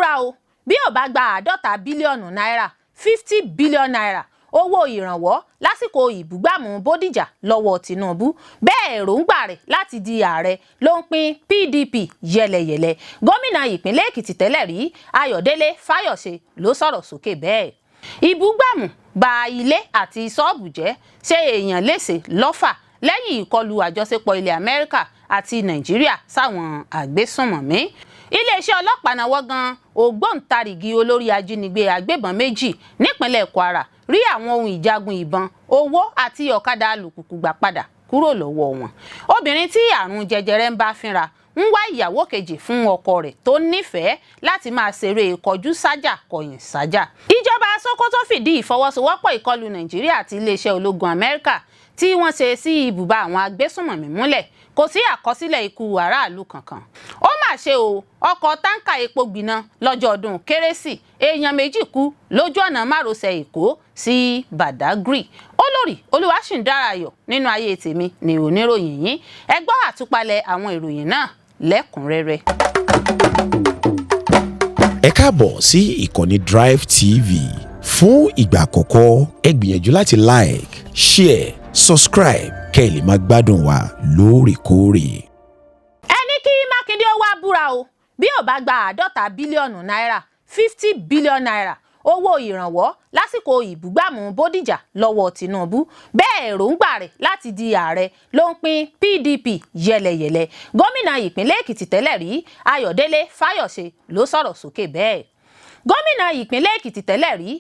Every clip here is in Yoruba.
búra o bí ò bá gba 50 bílíọ̀nù náírà 50 billion naira owó ìrànwọ́ lásìkò ìbúgbàmù Bódìjà lọ́wọ́ Tinubu bẹ́ẹ̀ èròǹgbà rẹ̀ láti di ààrẹ ló ń pín PDP yẹlẹyẹlẹ. Gómìnà ìpínlẹ̀ Èkìtì tẹ́lẹ̀ rí Ayọ̀délé Fáyọ̀ṣe ló sọ̀rọ̀ sókè bẹ́ẹ̀. Ìbúgbàmù ba ilé àti ṣọ́ọ̀bù jẹ́ ṣe Eeyan Lese lọ́fà lẹ́yìn ìkọlù àjọṣepọ̀ ilẹ̀ Amẹrika àti Nàìjíríà sáwọn Agbesunmọmi. Ileesẹ Ọlọpa nawọ gan ògbóǹtarigí olori Ajinigbe-Agbebọn meji nipinlẹ Kwara rí àwọn ohun ijagun ibọn, owó àti ọ̀kadà alùpùpù gbà padà kúrò lọ́wọ́ wọn. Obìnrin tí àrùn jẹjẹrẹ ń bá fínra ń wá ìyàwó kejì fún ọkọ rẹ̀ tó nífẹ̀ẹ́ láti máa ṣeré kọjusaja-kọhinsaja. Ijọba Sokoto fìdí ifọwọsowọpọ ìkọlù Nàìjíríà àti iléeṣẹ́ ológun Amẹrika tí wọ́n ṣe sí ibùba àwọn Agbesunmọmi múlẹ̀. Kò sí àkọsílẹ̀ ikú Aráàlú kankan. Ó mà ṣe o, ọkọ̀ táǹkà epo gbiná lọ́jọ́ ọdún Kérésì, èèyàn méjì kú lójú ọ̀nà márosẹ̀ Èkó sí Badagry. Olori Olúwaṣìndáráyọ̀ nínú ayé tèmi ni oníròyìn yín. Ẹ gbọ́ àtúpalẹ̀ àwọn ìròyìn náà lẹ́kùnrẹ́rẹ́. Ẹ káàbọ̀ sí ìkànnì Drive TV. Fún ìgbà àkọ́kọ́, ẹ gbìyànjú láti like, share, subscribe kẹ́ ẹ lè máa gbádùn wa lóòrèkóòrè. Ẹni kí Mákindé ó wá búra o bí ò bá gba 50 bílíọ̀nù náírà 50 billion naira owó ìrànwọ́ lásìkò ìbúgbàmù Bódìjà lọ́wọ́ Tinubu bẹ́ẹ̀ èròǹgbà rẹ̀ láti di ààrẹ ló ń pín PDP yẹlẹyẹlẹ. Gómìnà ìpínlẹ̀ Èkìtì tẹ́lẹ̀ rí Ayọ̀délé Fáyọ̀ṣe ló sọ̀rọ̀ sókè bẹ́ẹ̀. Gómìnà ìpínlẹ̀ Èkìtì tẹ́lẹ̀ rí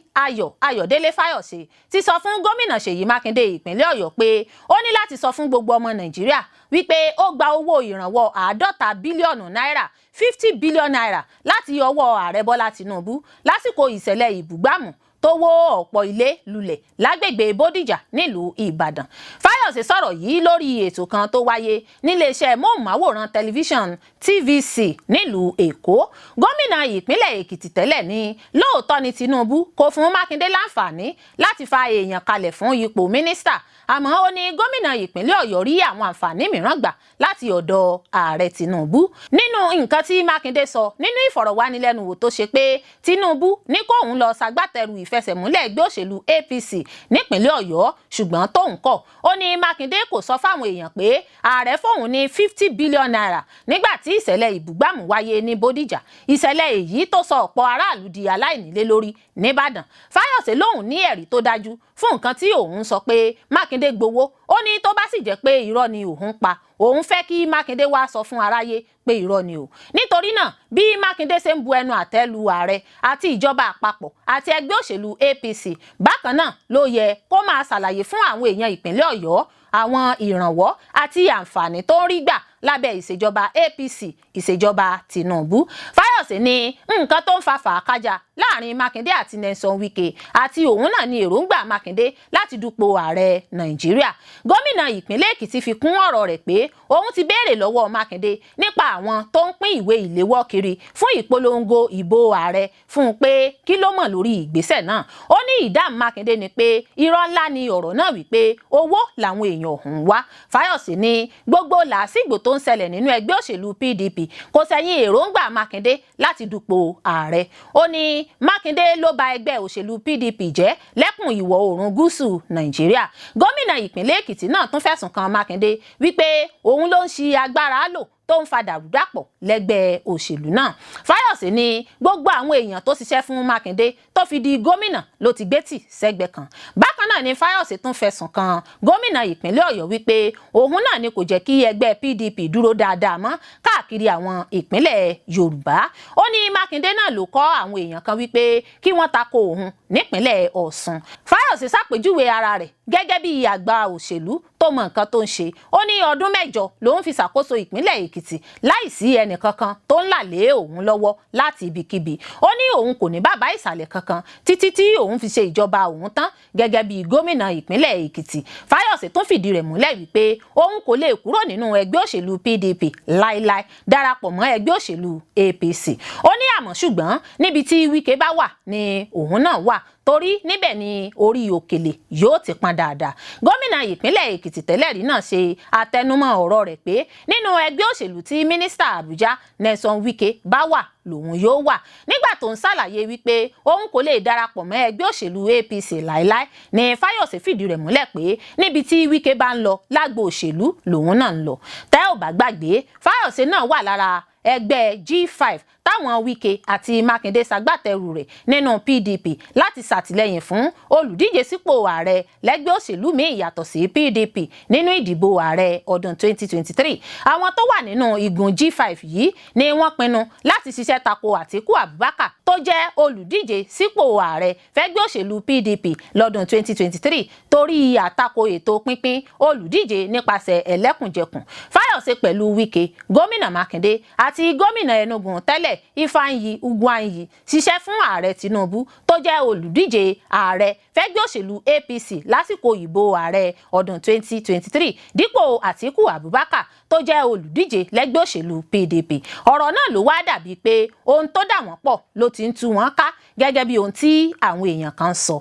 Ayọ̀délé Fáyọ̀ṣe ti sọ fún gómìnà Ṣèyí Mákindé ìpínlẹ̀ Ọ̀yọ́ pé ó ní láti sọ fún gbogbo ọmọ Nàìjíríà wípé ó gba owó ìrànwọ́ 50 bílíọ̀nù náírà 50 billion naira láti ọwọ́ ààrẹ Bọ́lá Tinubu lásìkò ìṣẹ̀lẹ̀ ìbúgbàmù tó wó ọ̀pọ̀ ilé lulẹ̀ lágbègbè Bódìjà nílùú Ìbàdàn. Fáyọ̀ṣe sọ̀rọ̀ yìí lórí ètò kan tó wáyé níléeṣẹ́ móhùnmáwòrán tẹlifíṣàn TVC nílùú Èkó. Gómìnà ìpínlẹ̀ Èkìtì tẹ́lẹ̀ ní lóòótọ́ ni Tinubu kò fún Mákindé láǹfààní láti fa èèyàn kalẹ̀ fún ipò mínísítà, àmọ́ ó ní gómìnà ìpínlẹ̀ Ọ̀yọ́ rí àwọn àǹfààní mìíràn gbà láti ọ̀dọ̀ ààrẹ Tinubu. Nínú nǹkan tí Mákindé sọ nínú ìfọ̀rọ̀wánilẹ́nuwò tó ṣe pé Tinubu ní kóun lọ ṣagbátẹrù ìfẹsẹ̀múlẹ̀ ẹgbẹ́ òṣèlú APC nípínlẹ̀ Ọ̀yọ́ ṣùgbọ́n tóun kọ̀. Ó ní Mákindé kò sọ fáwọn èèyàn pé ààrẹ fóun ní 50 billion naira nígbà tí ìṣẹ̀lẹ̀ ìbúgbàmù wáyé ní Bódìjà. Ìṣẹ̀lẹ̀ èyí tó sọ ọ̀pọ̀ aráàlú di aláìnílé lórí nìbàdàn. Fáyọ̀ṣe lóhùn ní ẹ̀rí tó dájú fún nǹkan tí òun sọ pé Mákindé gbowó. Ó ní tó bá sì jẹ́ pé irọ́ ni òun pa, òun fẹ́ kí Mákindé wá sọ fún aráyé pé irọ́ ni o. Nítorí náà bí Mákindé ṣe ń bu ẹnu àtẹ́ lu ààrẹ àti ìjọba àpapọ̀ àti ẹgbẹ́ òṣèlú APC, bákan náà ló yẹ kó máa ṣàlàyé fún àwọn èèyàn ìpínlẹ̀ Ọ̀yọ́ àwọn ìrànwọ́ àti àǹfààní tó ń rí gbà lábẹ́ ìṣèjọba APC ìṣèjọba Tinubu. Fáyọ̀ṣe ní nǹkan tó ń fa fàákájà láàrin Mákindé àti Nyesom Wike àti òun náà ní èròǹgbà Mákindé láti dupò ààrẹ Nàìjíríà. Gómìnà ìpínlẹ̀ Èkìtì fi kún ọ̀rọ̀ rẹ̀ pé òun ti béèrè lọ́wọ́ Mákindé nípa àwọn tó ń pín ìwé ìléwọ́ kiri fún ìpolongo ìbò ààrẹ fún un pé kí ló mọ̀ lórí ìgbésẹ̀ náà. Ó ní ìdáhùn Mákindé ni pé irọ́ ńlá ni ọ̀rọ̀ náà wípé owó làwọn èèyàn ọ̀hún wá. Fáyọ̀ṣe ní gbogbo làásìgbò tó ń ṣẹlẹ̀ nínú ẹgbẹ́ òṣèlú PDP kò sẹ́yìn èròǹgbà Mákindé láti dupò ààrẹ. Ó ní Mákindé ló ba ẹgbẹ́ òṣèlú PDP jẹ́ lẹ́kùn ìwọ̀ oòrùn gúúsù Nàìjíríà. Gómìnà ìpínlẹ̀ Èkìtì náà tún fẹ̀sùn kan Mákindé wípé òun ló ń ṣi agbára lò tó ń fa dàrúdàpọ̀ lẹ́gbẹ́ òṣèlú náà. Fáyọ̀ṣe ní gbogbo àwọn èèyàn tó ṣiṣẹ́ fún Mákindé tó fi di gómìnà ló ti gbé tì sẹ́gbẹ́ kan. Bákan náà ni Fáyọ̀ṣe tún fẹ̀sùn kan gómìnà ìpínlẹ̀ Ọ̀yọ́ wípé òun náà ni kò jẹ́ kí ẹgbẹ́ PDP dúró dáadáa mọ́ káàkiri àwọn ìpínlẹ̀ Yorùbá. Ó ní Mákindé náà ló kọ́ àwọn èèyàn kan wípé kí wọ́n tako òun nípínlẹ̀ Ọ̀ṣun. Fáyọ̀ṣe ṣàpèjúwe ara rẹ̀ gẹ́gẹ́ bí àgbà òṣèlú tó mọ nǹkan tó ń ṣe. Ó ní ọdún 8 lòun fi ṣàkóso ìpínlẹ̀ Èkìtì láìsí ẹnìkankan tó ń là lé òun lọ́wọ́ láti ibikíbi. Ó ní òun kò ní bàbá ìsàlẹ̀ kankan títí tí òun fi ṣe ìjọba òun tán gẹ́gẹ́ bí gómìnà ìpínlẹ̀ Èkìtì. Fáyọ̀ṣe tún fìdí rẹ̀ múlẹ̀ wípé òun kò lè kúrò nínú ẹgbẹ́ òṣèlú PDP láíláí darapọ̀ mọ́ ẹgbẹ́ òṣèlú APC. Ó ní àmọ́ ṣùgbọ́n níbi tí Wike bá wà ni òun náà wà torí níbẹ̀ ni orí òkèlè yóò ti pọn dáadáa. Gómìnà ìpínlẹ̀ Èkìtì tẹ́lẹ̀ rí náà ṣe àtẹnumọ́ ọ̀rọ̀ rẹ̀ pé nínú ẹgbẹ́ òṣèlú tí mínísítà Àbújá Nyesom Wike bá wà lòun yóò wà. Nígbà tó ń ṣàlàyé wípé òun kò lè darapọ̀ mọ́ ẹgbẹ́ òṣèlú APC láéláé ní Fáyọ̀sé fìdí rẹ̀ múlẹ̀ pé níbi tí Wike bá ń lọ lágbo òṣèlú lòun náà ń lọ. Tẹ́ ò bá gbàgbé, Fáyọ̀sé náà wà lára ẹgbẹ́ G5 táwọn Wike àti Mákindé ṣagbátẹrù rẹ̀ nínú PDP láti ṣàtìlẹ́yìn fún olùdíje sípò ààrẹ lẹ́gbẹ́ òṣèlú míì yàtọ̀ sí PDP nínú ìdìbò ààrẹ ọdún 2023. Àwọn tó wà nínú igun G5 yìí ni wọ́n pinnu láti ṣiṣẹ́ tako Àtíkù Abubakar tó jẹ́ olùdíje sípò ààrẹ fẹ́gbẹ́ òṣèlú PDP lọ́dún 2023 torí àtakò ètò pínpín olùdíje nípasẹ̀ ẹlẹ́kùnjẹkùn. Fáyọ̀sé pẹ̀lú Wike, gómìnà Mákindé àti gómìnà Enugu tẹ́lẹ̀ Ifeanyi Ugwuanyi ṣiṣẹ́ fún ààrẹ Tinubu tó jẹ́ olùdíje ààrẹ fẹ́gbẹ́ òṣèlú APC lásìkò ìbò ààrẹ ọdún 2023 dípò Àtíkù Abubakar tó jẹ́ olùdíje lẹ́gbẹ́ òṣèlú PDP. Ọ̀rọ̀ náà ló wá dàbí pé ohun tó dà wọ́n pọ̀ ló ti ń tú wọn ká gẹ́gẹ́ bí ohun tí àwọn èèyàn kan sọ.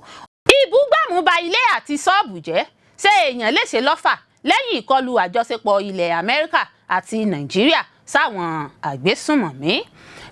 Ibugbamu ba Ile Ati Soobu jẹ́, ṣé Eeyan Lese lọ́fà lẹ́yìn ìkọlù àjọṣepọ̀ ilẹ̀ Amẹrika àti Nàìjíríà sáwọn Agbesunmọmi.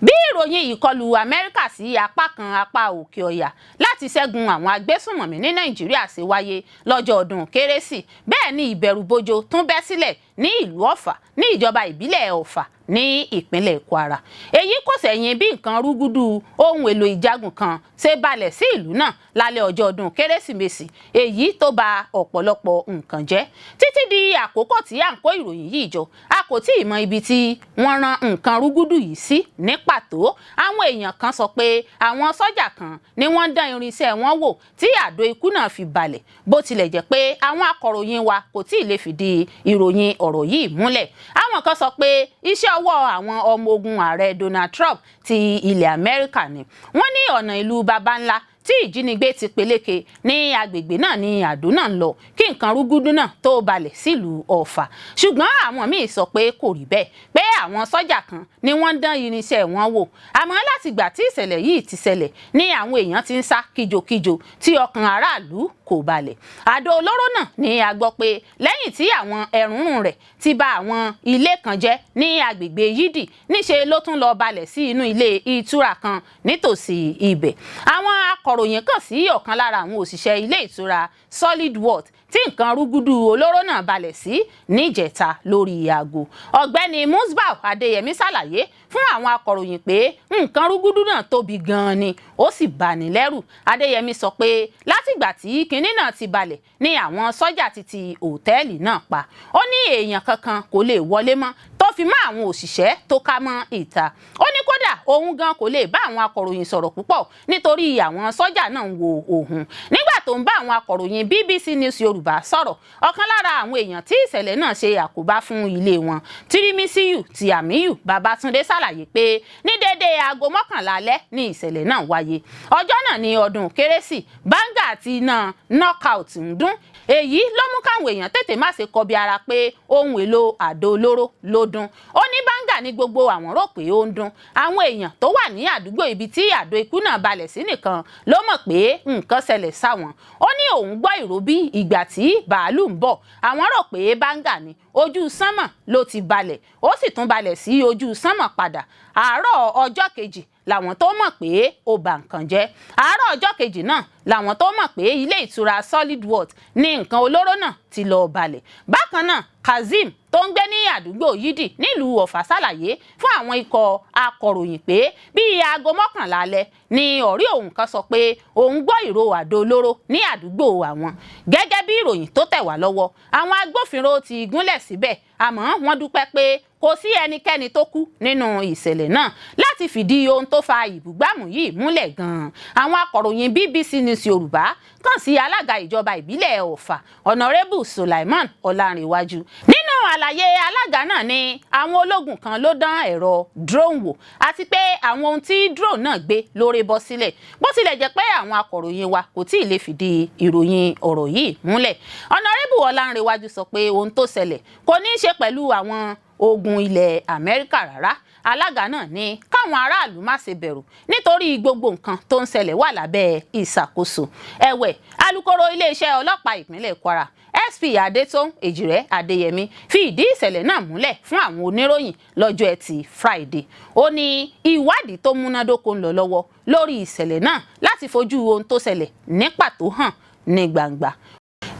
Bí ìròyìn ìkọlù Amẹrika sí apá kan apá òkè ọ̀yà láti ṣẹ́gun àwọn Agbesunmọmi ní Nàìjíríà ṣe wáyé lọ́jọ́ ọdún Kérésì, bẹ́ẹ̀ ni ìbẹ̀rùbojo tún bẹ́ sílẹ̀ ní ìlú Ọ̀fà ní ìjọba ìbílẹ̀ Ọ̀fà ní ìpínlẹ̀ Kwara. Èyí kò ṣẹ̀yìn bí nǹkan rúgúdù ohun èlò ìjagun kan ṣe balẹ̀ sí ìlú náà lálẹ́ ọjọ́ ọdún Kérésìmesì, èyí tó ba ọ̀pọ̀lọpọ̀ nǹkan jẹ́. Títí di àkókò tí à ń kó ìròyìn yìí jọ, a kò tí ì mọ ibi tí wọ́n rán nǹkan rúgúdù yìí sí ní pàtó. Àwọn èèyàn kan sọ pé àwọn sọ́jà kan ni wọ́n dán irinṣẹ́ wọn wò tí àdó ikú náà fi balẹ̀, bó tilẹ̀ jẹ́ pé àwọn akọ̀ròyìn wa kò tí ì lè fìdí ìròyìn ọ̀rọ̀ yìí múlẹ̀. Àwọn kan sọ pé iṣẹ́ ọwọ́ àwọn ọmọ ogun ààrẹ Donald Trump ti ilẹ̀ Amẹ́ríkà ni. Wọ́n ní ọ̀nà ìlú baba ńlá tí ìjínigbé ti peléke ní agbègbè náà ní àdó náà ń lọ kí nǹkan rúgúdú náà tó balẹ̀ sílùú Ọ̀fà. Ṣùgbọ́n àwọn míì sọ pé kò rí bẹ́ẹ̀, pé àwọn sọ́jà kan ni wọ́n dán irinṣẹ́ wọn wò. Àmọ́ látìgbà tí ìṣẹ̀lẹ̀ yìí ti ṣẹlẹ̀ ní àwọn èèyàn ti ń sá kíjokíjo tí ọkàn aráàlú kò balẹ̀. Àdó olóró náà ni a gbọ́ pé lẹ́yìn tí àwọn ẹ̀rúnrún rẹ̀ ti bà àwọn ilé kan jẹ́ ní agbègbè Yídì, níṣe ló tún lọ balẹ̀ sí inú ilé ìtura kan nítòsí ibẹ̀. Àwọn akọ̀ròyìn kàn sí ọ̀kan lára àwọn òṣìṣẹ́ ilé ìtura Solid World tí nǹkan rúgúdù olóró náà balẹ̀ sí níjẹta lórí aago. Ọ̀gbẹ́ni Musbau Adéyẹmí ṣàlàyé fún àwọn akọ̀ròyìn pé nǹkan rúgúdù náà tóbi gan-an ni ó sì bani lẹ́rù. Adéyẹmí sọ pé látìgbà tí kinní náà ti balẹ̀ ni àwọn sọ́jà ti ti òtẹ́ẹ̀lì náà pa. Ó ní èèyàn kankan kò lè wọlé mọ́ tó fi mọ́ àwọn òṣìṣẹ́ tó ká mọ́ ìta. Ó ní kódà òun gan kò lè bá àwọn akọ̀ròyìn sọ̀rọ̀ púpọ̀ nítorí àwọn sọ́jà náà ń wo òun. Nígbà tó ń bá àwọn akọ̀ròyìn BBC News Yorùbá sọ̀rọ̀, ọ̀kan lára àwọn èèyàn tí ìṣẹ̀lẹ̀ náà ṣe àkóbá fún ilé wọn, Tirimisiyu ti Àmíyù Babátúndé ṣàlàyé pé ní déédéé aago 11 alẹ́ ni ìṣẹ̀lẹ̀ náà wáyé. Ọjọ́ náà ni ọdún Kérésì, báńgà àti iná knockout ń dún. Èyí ló mú káwọn èèyàn tètè má ṣe kọbi ara pé ohun èlò àdó olóró ló dún. Ó ní báńgà ní gbogbo àwọn rò pé ó ń dún. Àwọn èèyàn tó wà ní àdúgbò ibi tí àdó ikú náà balẹ̀ sí nìkan ló mọ̀ pé nǹkan ṣẹlẹ̀ sáwọn. Ó ní òun gbọ́ ìró bí ìgbà tí bàálù ń bọ̀. Àwọn rò pé báńgà ni ojú sánmọ̀ ló ti balẹ̀, ó sì tún balẹ̀ sí ojú sánmọ̀ padà. Àárọ̀ ọjọ́ kejì làwọn tó mọ̀ pé ó bà nǹkan jẹ́. Àárọ̀ ọjọ́ kejì náà làwọn tó mọ̀ pé ilé ìtura Solid World ní nǹkan olóró náà ti lọ balẹ̀. Bákan náà, Kazeem tó ń gbé ní àdúgbò Yídì nílùú Ọ̀fà ṣàlàyé fún àwọn ikọ̀ akọ̀ròyìn pé bíi aago 11 alẹ́ ni ọ̀rí òun kan sọ pé òun gbọ́ ìró àdó olóró ní àdúgbò àwọn. Gẹ́gẹ́ bí ìròyìn tó tẹ̀ wá lọ́wọ́, àwọn agbófinró ti gúnlẹ̀ síbẹ̀, àmọ́ wọ́n dúpẹ́ pé kò sí ẹnikẹ́ni tó kú nínú ìṣẹ̀lẹ̀ náà. Láti fìdí ohun tó fa ìbúgbàmù yìí múlẹ̀ gan-an, àwọn akọ̀ròyìn BBC News Yorùbá kàn sí alága ìjọba ìbílẹ̀ Ọ̀fà, Honorable Sulaiman Ọlárìnwájú. Nínú àlàyé alága náà ni àwọn ológun kan ló dán ẹ̀rọ drone wò àti pé àwọn ohun tí drone náà gbé lórí bọ́ sílẹ̀, bó tilẹ̀ jẹ́ pé àwọn akọ̀ròyìn wa kò tí ì lè fìdí ìròyìn ọ̀rọ̀ yìí múlẹ̀. Honorable Ọlárìnwájú sọ pé ohun tó ṣẹlẹ̀ kò ní í ṣe pẹ̀lú àwọn ogun ilẹ̀ Amẹrika rárá. Alága náà ní káwọn aráàlú má ṣe bẹ̀rù nítorí gbogbo nǹkan tó ń ṣẹlẹ̀ wà lábẹ́ ìṣàkóso. Ẹ̀wẹ̀, alukoro iléeṣẹ́ ọlọ́pàá ìpínlẹ̀ Kwara SP Adétòun Èjìrẹ́ Adéyẹmí fi ìdí ìṣẹ̀lẹ̀ náà múlẹ̀ fún àwọn oníròyìn lọ́jọ́ Ẹtì Friday. Ó ní ìwádìí tó múnádóko ń lọ lọ́wọ́ lórí ìṣẹ̀lẹ̀ náà láti fojú ohun tó ṣẹlẹ̀ ní pàtó hàn ní gbangba.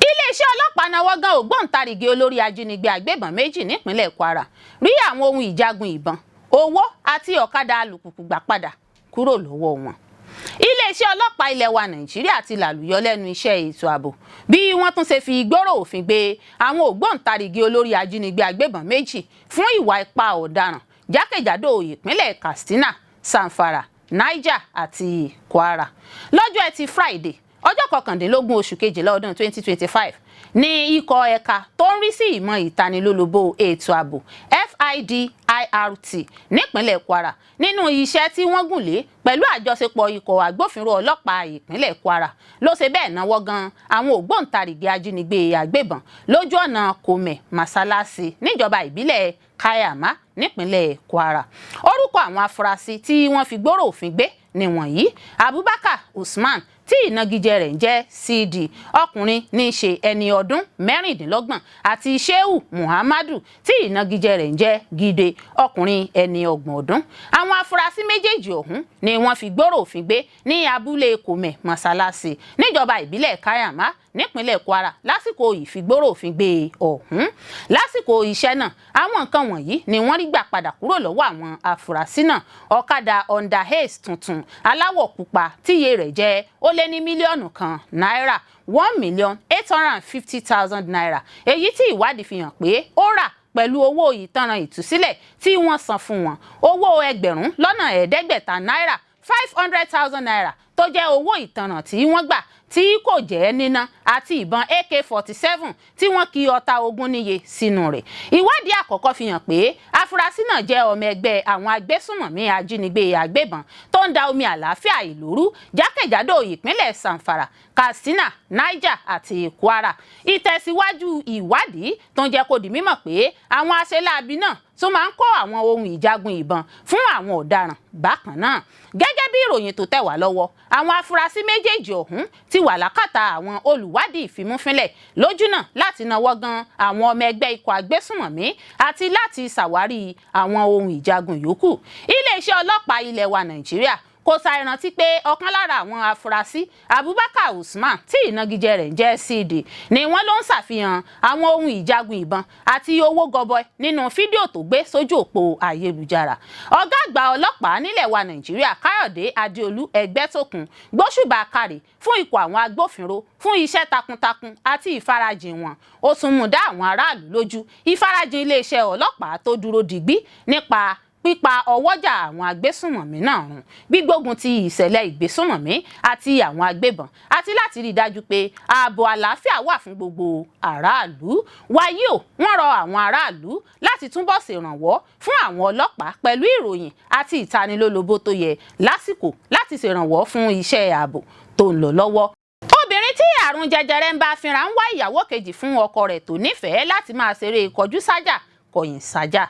Iléeṣẹ́ ọlọ́pàá náwó gan ògbóǹtarigí olórí Ajinigbe-Agbebọn méjì nípínlẹ̀ Kwara rí àwọn ohun ìjagun ìbọn, owó àti ọ̀kadà alùpùpù gbà padà kúrò lọ́wọ́ wọn. Iléeṣẹ́ ọlọ́pàá ilẹ̀ wa Nàìjíríà ti làlùyọ lẹ́nu iṣẹ́ ètò ààbò bí wọ́n tún ṣe fi ìgbóró òfin gbé àwọn ògbóǹtarigí olórí Ajinigbe-Agbebọn méjì fún ìwà ipá ọ̀daràn jákèjádò ìpínlẹ̀ Katsina, Zamfara, Niger àti Kwara. Lọ́jọ́ Ẹtì Friday, ọjọ́ 19 oṣù kejìlá ọdún 2025 ní ikọ̀ ẹ̀ka tó ń rí sí ìmọ̀ ìtanilólobó ètò ààbò FIDIRT nípínlẹ̀ Kwara nínú iṣẹ́ tí wọ́n gùn lé pẹ̀lú àjọṣepọ̀ ikọ̀ agbófinró ọlọ́pàá ìpínlẹ̀ Kwara ló ṣe bẹ́ẹ̀ náwó gan àwọn ògbóǹtarìgì ajínigbé-agbébọn lójú ọ̀nà Kome Masalasi níjọba ìbílẹ̀ Kayama nípínlẹ̀ Kwara. Orúkọ àwọn afurasí tí wọ́n fi gbóró òfin gbé nìwọ̀nyí: Abubakar Usman tí ìnagijẹ rẹ̀ ń jẹ́ CD, ọkùnrin ní í ṣe ẹni ọdún 26, àti Shehu Muhammadu tí ìnagijẹ rẹ̀ ń jẹ́ Gide, ọkùnrin ẹni 30 ọdún. Àwọn afurasí méjèèjì ọ̀hún ni wọ́n fi gbóró òfin gbé ní abúlé Kome Masalasi níjọba ìbílẹ̀ Kayama nípínlẹ̀ Kwara lásìkò ìfigbóró òfin gbé ọ̀hún. Lásìkò iṣẹ́ náà, àwọn nǹkan wọ̀nyí ni wọ́n rí gbà padà kúrò lọ́wọ́ àwọn afurasí náà: ọ̀kadà Honda Haze tuntun aláwọ̀ pupa tíye rẹ̀ jẹ́ ó lé ní mílíọ̀nù kan náírà, 1,850,000 naira, èyí tí ìwádìí fi hàn pé ó rà pẹ̀lú owó ìtanràn ìtúsílẹ̀ tí wọ́n san fún wọn, owó ẹgbẹ̀rún lọ́nà ẹ̀ẹ́dẹ́gbẹ̀ta náírà, 500,000 naira tó jẹ́ owó ìtanràn tí wọ́n gbà tí kò jẹ́ níná, àti ìbọn AK-47 tí wọ́n kì ọta ogun níye sínú rẹ̀. Ìwádìí àkọ́kọ́ fi hàn pé afurasí náà jẹ́ ọmọ ẹgbẹ́ àwọn Agbesunmọmi ajínigbé-agbébọn tó ń da omi àlàáfíà ìlú rú jákèjádò ìpínlẹ̀ Zamfara, Katsina, Niger àti Kwara. Ìtẹ̀síwájú ìwádìí tó ń jẹ́ kó di mímọ̀ pé àwọn aṣeláàbí náà tún máa ń kó àwọn ohun ìjagun ìbọn fún àwọn ọ̀daràn bákan náà. Gẹ́gẹ́ bí ìròyìn tó tẹ̀ wá lọ́wọ́, àwọn afurasí méjèèjì ọ̀hún ti wà lákàtà àwọn olùwádìí ìfimúfínlẹ̀ lójúnà láti náwó gan àwọn ọmọ ẹgbẹ́ ikọ̀ Agbesunmọmi àti láti ṣàwárí àwọn ohun ìjagun yòókù. Iléeṣẹ́ ọlọ́pàá ilẹ̀ wa Nàìjíríà kò ṣàìrántí pé ọ̀kan lára àwọn afurasí, Abubakar Usman tí ìnagijẹ rẹ̀ ń jẹ́ CD, ni wọ́n ló ń ṣàfihàn àwọn ohun ìjagun ìbọn àti owó gọbọi nínú fídíò tó gbé sójú òpó ayélujára. Ọ̀gá àgbà ọlọ́pàá nílẹ̀ wa Nàìjíríà Káyọ̀dé Adéolú Ẹgbẹ́tókun gbóṣùbà káre fún ikọ̀ àwọn agbófinró fún iṣẹ́ takuntakun àti ìfarajìn wọn. Ó tún mú dá àwọn aráàlú lójú ìfarajìn iléeṣẹ́ ọlọ́pàá tó dúró digbí nípa pípa ọwọ́jà àwọn agbésùnmọ̀mí náà run, gbígbógun ti ìṣẹ̀lẹ̀ ìgbésùnmọ̀mí àti àwọn agbébọn, àti láti rí i dájú pé ààbò àlàáfíà wà fún gbogbo aráàlú. Wàyí o, wọ́n rọ àwọn aráàlú láti túbọ̀ ṣèrànwọ́ fún àwọn ọlọ́pàá pẹ̀lú ìròyìn àti ìtanilólobó tó yẹ lásìkò láti ṣèrànwọ́ fún iṣẹ́ ààbò tó ń lọ lọ́wọ́. Obìnrin tí àrùn jẹjẹrẹ ń bá fínra ń wá ìyàwó kejì fún ọkọ rẹ̀ tó nífẹ̀ẹ́ láti máa ṣeré kọjusaja-kọhinsaja.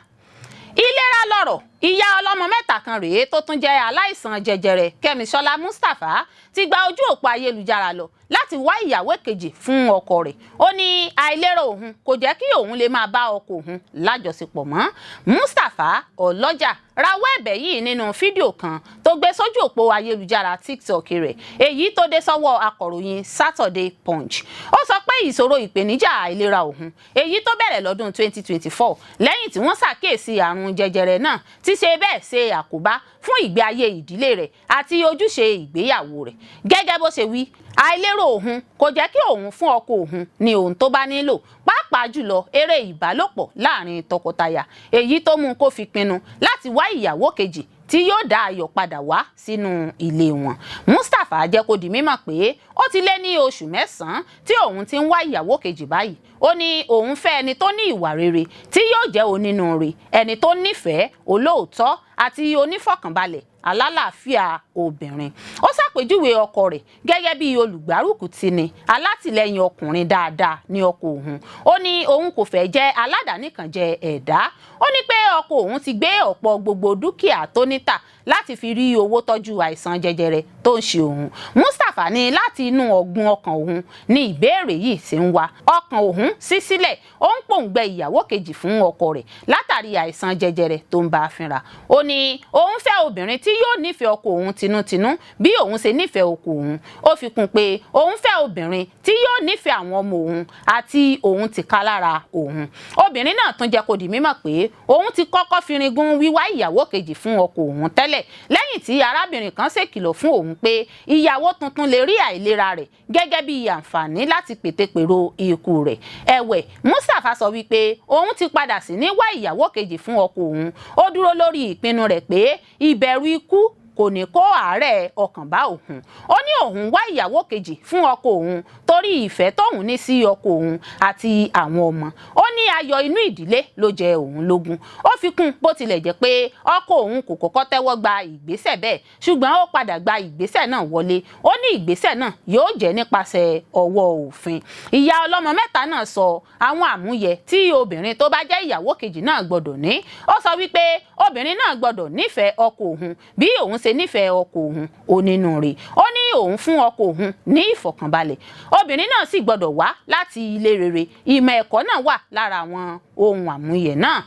Ìlera lọ́rọ̀, ìyá ọlọ́mọ mẹ́ta kan rèé tó tún jẹ́ aláìsàn jẹjẹrẹ Kẹ́misọ́lá Mustapha ti gba ojú òpó ayélujára lọ láti wá ìyàwó kejì fún ọkọ rẹ̀. Ó ní àìlera òun kò jẹ́ kí òun lè máa bá ọkọ òun lájọṣepọ̀ mọ́. Mustapha ọlọ́jà rawọ́ ẹ̀bẹ̀ yìí nínú fídíò kan tó gbé sójú òpó ayélujára TikTok rẹ̀, èyí tó dé sọ́wọ́ akọ̀ròyìn Saturday Punch. Ó sọ pé ìṣòro ìpèníjà àìlera òun, èyí tó bẹ̀rẹ̀ lọ́dún 2024 lẹ́yìn tí wọ́n ṣàkíyèsí àrùn jẹjẹrẹ náà, ti ṣe bẹ́ẹ̀ ṣe àkóbá fún ìgbé ayé ìdílé rẹ̀ àti ojúṣe ìgbéyàwó rẹ̀. Gẹ́gẹ́ bó ṣe wí, àìlérò òun kò jẹ́ kí òun fún ọkọ òun ní ohun tó bá nílò, pàápàá jùlọ eré ìbálòpọ̀ láàrin tọkọtaya, èyí tó mú kó fi pinnu láti wá ìyàwó kejì tí yóò dá ayọ̀ padà wá sínú ilé wọn. Mustapha jẹ́ kó di mímọ̀ pé ó ti lé ní oṣù 9 tí òun ti ń wá ìyàwó kejì báyìí. Ó ní òun fẹ́ ẹni tó ní ìwà rere tí yóò jẹ́ onínúure, ẹni tó nífẹ̀ẹ́, olóòótọ́ àti onífọ̀kànbalẹ̀ alálàáfíà obìnrin. Ó ṣàpèjúwe ọkọ rẹ̀ gẹ́gẹ́ bí olùgbárùkùtini alátìlẹ́yìn ọkùnrin dáadáa ní ọkọ òun. Ó ní òun kò fẹ́ jẹ́ aládàáníkànjẹ ẹ̀dá. Ó ní pé ọkọ òun ti gbé ọ̀pọ̀ gbogbo dúkìá tó níta láti fi rí owó tọ́jú àìsàn jẹjẹrẹ tó ń ṣe òun. Mustapha ní láti inú ọ̀gbun ọkàn òun ní ìbéèrè yìí ti ń wá. Ọkàn òun ṣí sílẹ̀, ó ń pòǹgbẹ ìyàwó kejì fún ọkọ rẹ̀ látàrí àìsàn jẹjẹrẹ tó ń bá a fínra. Ó ní òun fẹ́ obìnrin tí yóò nífẹ̀ẹ́ ọkọ òun tinútinú bí òun ṣe nífẹ̀ẹ́ ọkọ òun. Ó fi kún pé òun fẹ́ obìnrin tí yóò nífẹ̀ẹ́ àwọn ọmọ òun àti òun tìkálára òun. Obìnrin náà tún jẹ́ kó di mímọ̀ pé òun ti kọ́kọ́ firigun wíwá ìyàwó kejì fún ọkọ òun tẹ́lẹ̀ lẹ́yìn tí arábìnrin kan ṣèkìlọ̀ fún òun pé ìyàwó tuntun lè rí àìlera rẹ̀ gẹ́gẹ́ bí àǹfààní láti pètèpèrò ikú rẹ̀. Ẹ̀wẹ̀, Mustapha sọ wípé òun ti padà sí ní wá ìyàwó kejì fún ọkọ òun. Ó dúró lórí ìpinnu rẹ̀ pé ìbẹ̀rù ikú kò ní kó àárẹ̀ ọkàn bá òun. Ó ní òun wá ìyàwó kejì fún ọkọ òun torí ìfẹ́ tóun ní sí ọkọ òun àti àwọn ọmọ. Ó ní ayọ̀ inú ìdílé ló jẹ òun lógún. Ó fi kún bó tilẹ̀ jẹ́ pé ọkọ òun kò kọ́kọ́ tẹ́wọ́ gba ìgbésẹ̀ bẹ́ẹ̀ ṣùgbọ́n ó padà gba ìgbésẹ̀ náà wọlé. Ó ní ìgbésẹ̀ náà yóò jẹ́ nípasẹ̀ ọwọ́ òfin. Ìyá ọlọ́mọ mẹ́ta náà sọ àwọn àmúyẹ tí obìnrin tó bá jẹ́ ìyàwó kejì náà gbọ́dọ̀ ní. Ó sọ wípé obìnrin náà gbọ́dọ̀ nífẹ̀ẹ́ ọkọ òun bí òun ṣe nífẹ̀ẹ́ ọkọ òun onínúure. Ó ní òun fún ọkọ òun ní ìfọ̀kànbalẹ̀. Obìnrin náà sì gbọ́dọ̀ wá láti ilé rere. Ìmọ̀ ẹ̀kọ́ náà wà lára àwọn ohun àmúyẹ náà.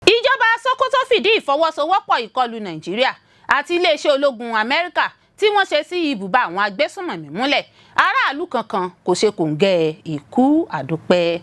Ìjọba Sokoto fìdí ìfọwọ́sowọpọ̀ ìkọlù Nàìjíríà àti iléeṣẹ́ ológun Amẹrika tí wọ́n ṣe sí ibùba àwọn agbésùnmọ̀mí múlẹ̀. Aráàlú kankan kò ṣe kòǹgẹ́ ikú àdúpẹ́.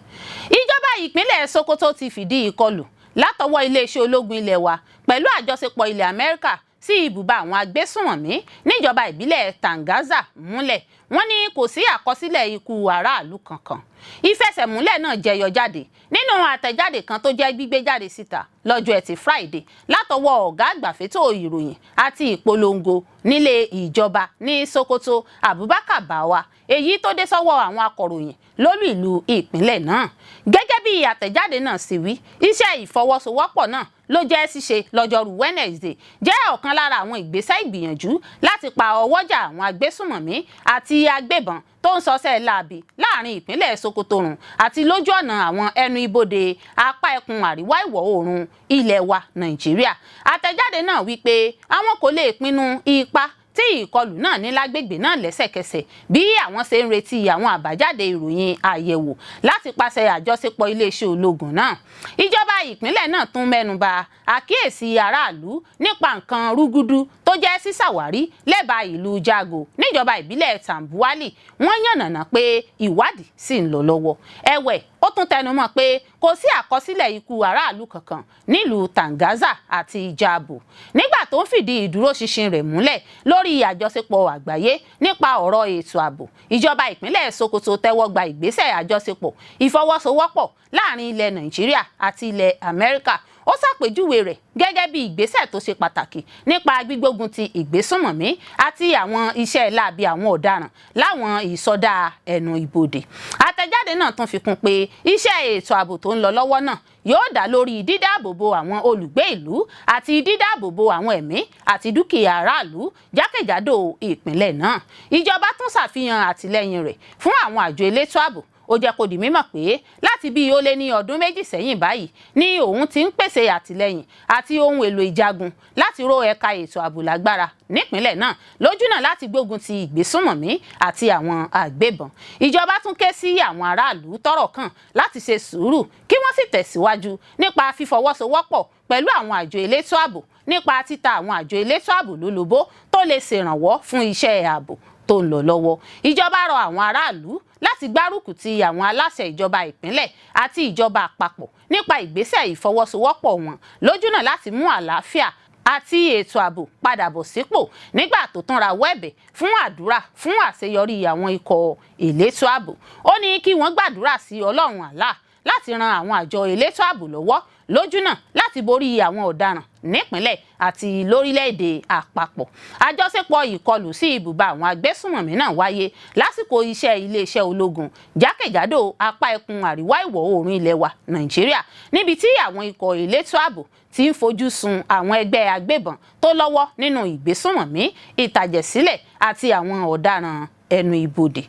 Ìjọba ìpínlẹ̀ Sokoto ti fìdí ìkọlù látọwọ́ iléeṣẹ́ ológun ilẹ̀ wa pẹ̀lú àjọṣepọ̀ ilẹ̀ Amẹrika sí ibùba àwọn agbésùnmọ̀mí níjọba ìbílẹ̀ Tangaza múlẹ̀. Wọ́n ní kò sí àkọsílẹ̀ ikú aráàlú kankan. Ìfẹsẹ̀múlẹ̀ náà jẹyọ jáde nínú àtẹ̀jáde kan tó jẹ́ gbígbé jáde síta lọ́jọ́ Ẹtì Friday látọwọ́ ọ̀gá àgbà fétò ìròyìn àti ìpolongo nílé ìjọba ní Sokoto Abubakar Bawa, èyí tó dé sọ́wọ́ àwọn akọ̀ròyìn lólú ìlú ìpínlẹ̀ náà. Gẹ́gẹ́ bí àtẹ̀jáde náà sì wí, iṣẹ́ ìfọwọ́sowọ́pọ̀ náà ló jẹ́ ṣíṣe lọ́jọ́rú Wednesday jẹ́ ọ̀kan lára àwọn ìgbésẹ̀ ìgbìyànjú láti pa ọwọ́jà àwọn agbésùnmọ̀mí àti agbébọn tó ń ṣọṣẹ́ láabi láàrin ìpínlẹ̀ Sokoto run àti lójú ọ̀nà àwọn ẹnu ibodè apá ẹkùn àríwá ìwọ̀ oòrùn ilẹ̀ wa Nàìjíríà. Àtẹ̀jáde náà wí pé àwọn kò lè pinnu ipa tí ìkọlù náà ní lágbègbè náà lẹ́sẹ̀kẹsẹ̀ bí àwọn ṣe ń retí àwọn àbájáde ìròyìn àyẹ̀wò láti pàṣẹ àjọṣepọ̀ iléeṣẹ́ ológun náà. Ìjọba ìpínlẹ̀ náà tún mẹ́nuba àkíyèsí aráàlú nípa nǹkan rúgúdú tó jẹ́ sísàwárí lẹ́bàá ìlú Jago níjọba ìbílẹ̀ Tambuwali. Wọ́n yànnàná pé ìwádìí sì ń lọ lọ́wọ́. Ẹ̀wẹ̀, ó tún tẹnumọ́ pé kò sí àkọsílẹ̀ ikú aráàlú kankan nílùú Tangaza àti Jabo. Nígbà tó ń fìdí ìdúróṣinṣin rẹ̀ múlẹ̀ lórí àjọṣepọ̀ àgbáyé nípa ọ̀rọ̀ ètò ààbò, ìjọba ìpínlẹ̀ Sokoto tẹ́wọ́ gba ìgbésẹ̀ àjọṣepọ̀ ìfọwọ́sowọ́pọ̀ láàrin ilẹ̀ Nàìjíríà àti ilẹ̀ Amẹrika. Ó ṣàpèjúwe rẹ̀ gẹ́gẹ́ bí ìgbésẹ̀ tó ṣe pàtàkì nípa gbígbógun ti ìgbésùnmọ̀mí àti àwọn iṣẹ́ láabi àwọn ọ̀daràn láwọn ìsọdá ẹnu ibodè. Àtẹ̀jáde náà tún fi kún pé iṣẹ́ ètò ààbò tó ń lọ lọ́wọ́ náà yóò dá lórí dídáàbòbò àwọn olùgbé ìlú àti dídáàbòbò àwọn ẹ̀mí àti dúkìá aráàlú jákèjádò ìpínlẹ̀ náà. Ìjọba tún ṣàfihàn àtìlẹ́yìn rẹ̀ fún àwọn àjọ elétò ààbò. Ó jẹ́ kó di mímọ̀ pé láti bí ó lé ní ọdún méjì sẹ́yìn báyìí ni òun ti ń pèsè àtìlẹ́yìn àti ohun èlò ìjagun láti ró ẹ̀ka ètò ààbò lágbára nípínlẹ̀ náà lójúnà láti gbógun ti ìgbésùnmọ̀mí àti àwọn àgbébọn. Ìjọba tún ké sí àwọn aráàlú tọ́rọ̀ kàn láti ṣe sùúrù kí wọ́n sì tẹ̀síwájú nípa fífọwọ́sowọ́pọ̀ pẹ̀lú àwọn àjọ elétò ààbò nípa títa àwọn àjọ elétò ààbò lólobó tó lè ṣèrànwọ́ fún iṣẹ́ ààbò tó ń lọ lọ́wọ́. Ìjọba rọ àwọn aráàlú láti gbárùkù ti àwọn aláṣẹ ìjọba ìpínlẹ̀ àti ìjọba àpapọ̀ nípa ìgbésẹ̀ ìfọwọ́sowọ́pọ̀ wọn lójúnà láti mú àlàáfíà àti ètò ààbò padà bọ̀ sípò nígbà tó tún rawọ́ ẹ̀bẹ̀ fún àdúrà fún àṣeyọrí àwọn ikọ̀ elétò ààbò. Ó ní kí wọ́n gbàdúrà sí Ọlọ́run Allah láti ran àwọn àjọ elétò ààbò lọ́wọ́ lójúnà láti borí àwọn ọ̀daràn nípínlẹ̀ àti lórílẹ̀‐èdè àpapọ̀. Àjọṣepọ̀ ìkọlù sí ibùba àwọn agbésùnmọ̀mí náà wáyé lásìkò iṣẹ́ iléeṣẹ́ ológun jákèjádò apá ẹkùn àríwá ìwọ̀ oòrùn ilẹ̀ wa Nàìjíríà, níbi tí àwọn ikọ̀ elétò ààbò ti ń fojú sun àwọn ẹgbẹ́ agbébọn tó lọ́wọ́ nínú ìgbésùnmọ̀mí, ìtàjẹ̀sílẹ̀ àti àwọn ọ̀daràn ẹnu ibodè.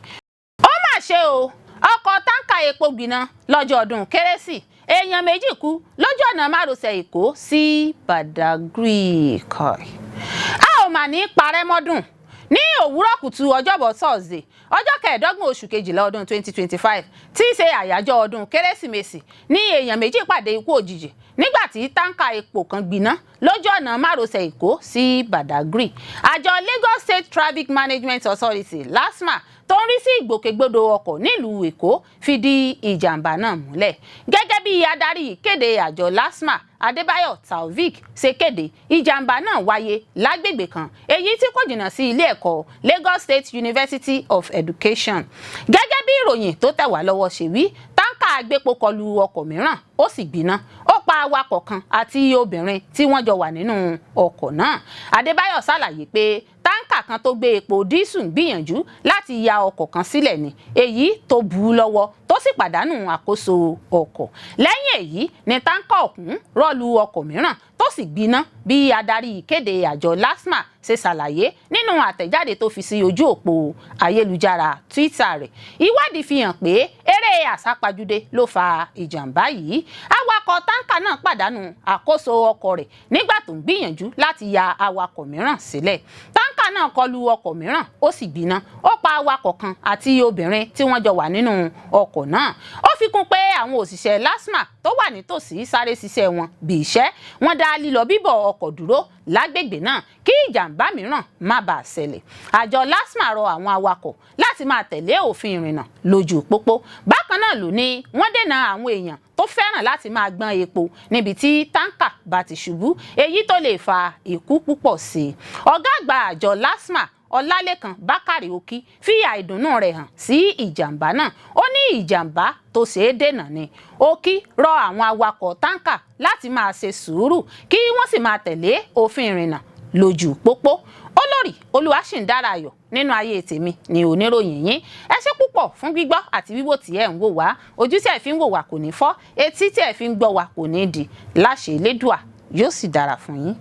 Ó mà ṣe o, ọkọ̀ táǹkà epo gbiná lọ́jọ́ ọdún kérésì, èèyàn méjì kú lójú ọ̀nà márosẹ̀ Èkó sí Badagry. A ò mà ní parẹ́ mọ́dún. Ní òwúrọ̀ kùtù ọjọ́bọ̀ Thursday, ọjọ́ 25 oṣù kejìlá ọdún 2025, tí í ṣe àyájọ́ ọdún kérésìmesì, ní èèyàn méjì pàdé ikú òjijì nígbà tí táǹkà epo kan gbiná lójú ọ̀nà márosẹ̀ Èkó sí Badagry. Àjọ Lagos State Traffic Management Authority LASTMA tó ń rí sí ìgbòkègbodò ọkọ̀ nílùú Èkó fìdí ìjàmbá náà múlẹ̀. Gẹ́gẹ́ bí adarí ìkéde àjọ LASTMA Adébáyọ̀ Taofik ṣe kéde, ìjàmbá náà wáyé lágbègbè kan èyí tí kò jìnnà sí ilé ẹ̀kọ́ Lagos State University of Education. Gẹ́gẹ́ bí ìròyìn tó tẹ̀ wá lọ́wọ́ ṣe wí, táǹkà agbépo kọlu ọkọ̀ mìíràn ó sì gbiná. Ó pa awakọ̀ kan àti obìnrin tí wọ́n jọ wà nínú ọkọ̀ náà. Adébáyọ̀ ṣàlàyé pé táǹkà kan tó gbé epo dísù gbìyànjú láti ya ọkọ̀ kan sílẹ̀ ni èyí tó bù ú lọ́wọ́ tó sì pàdánù àkóso ọkọ̀. Lẹ́yìn èyí ni táǹkà ọ̀hún rọ́lu ọkọ̀ mìíràn tó sì gbiná bí adarí ìkéde àjọ LASTMA ṣe ṣàlàyé nínú àtẹ̀jáde tó fi sí ojú òpó ayélujára Twitter rẹ̀. Ìwádìí fi hàn pé eré àsápajúdé ló fa ìjàmbá yìí. Awakọ̀ táǹkà náà pàdánù àkóso ọkọ̀ rẹ̀ nígbà tó ń gbìyànjú láti ya awakọ̀ mìíràn sílẹ̀. Táǹkà náà kọlu ọkọ̀ mìíràn ó sì gbiná. Ó pa awakọ̀ kan àti obìnrin tí wọ́n jọ wà nínú ọkọ̀ náà. Ó fi kún pé àwọn òṣìṣẹ́ LASTMA tó wà nítòsí sáré ṣiṣẹ́ wọn bí iṣẹ́. Wọ́n dá lílọ bíbọ̀ ọkọ̀ dúró lágbègbè náà kí ìjàmbá mìíràn má bàa ṣẹlẹ̀. Àjọ LASTMA rọ àwọn awakọ̀ láti máa tẹ̀lé òfin ìrìnnà lójú pópó. Bákan náà ló ní wọ́n dènà àwọn èèyàn tó fẹ́ràn láti máa gbọ́n epo níbi tí táǹkà bá ti ṣubú, èyí tó lè fa ikú púpọ̀ sí i. Ọ̀gá àgbà àjọ LASTMA Ọlálékan Bákàrè Òkí fi àìdùnnú rẹ̀ hàn sí ìjàmbá náà. Ó ní ìjàmbá tó ṣeé dènà ni. Òkí rọ àwọn awakọ̀ táǹkà láti máa ṣe sùúrù kí wọ́n sì máa tẹ̀lé òfin ìrìnnà lójú pópó. Olórí Olúwaṣìndáráyọ̀ nínú ayé tèmi ni oníròyìn yín. Ẹ ṣé púpọ̀ fún gbígbọ́ àti wíwò tí ẹ ń wò wá. Ojú tí ẹ fi ń wò wá kò ní fọ́, etí tí ẹ fi ń gbọ́ wá kò ní di. Láṣẹ Elédùà yóò sì dára fún yín.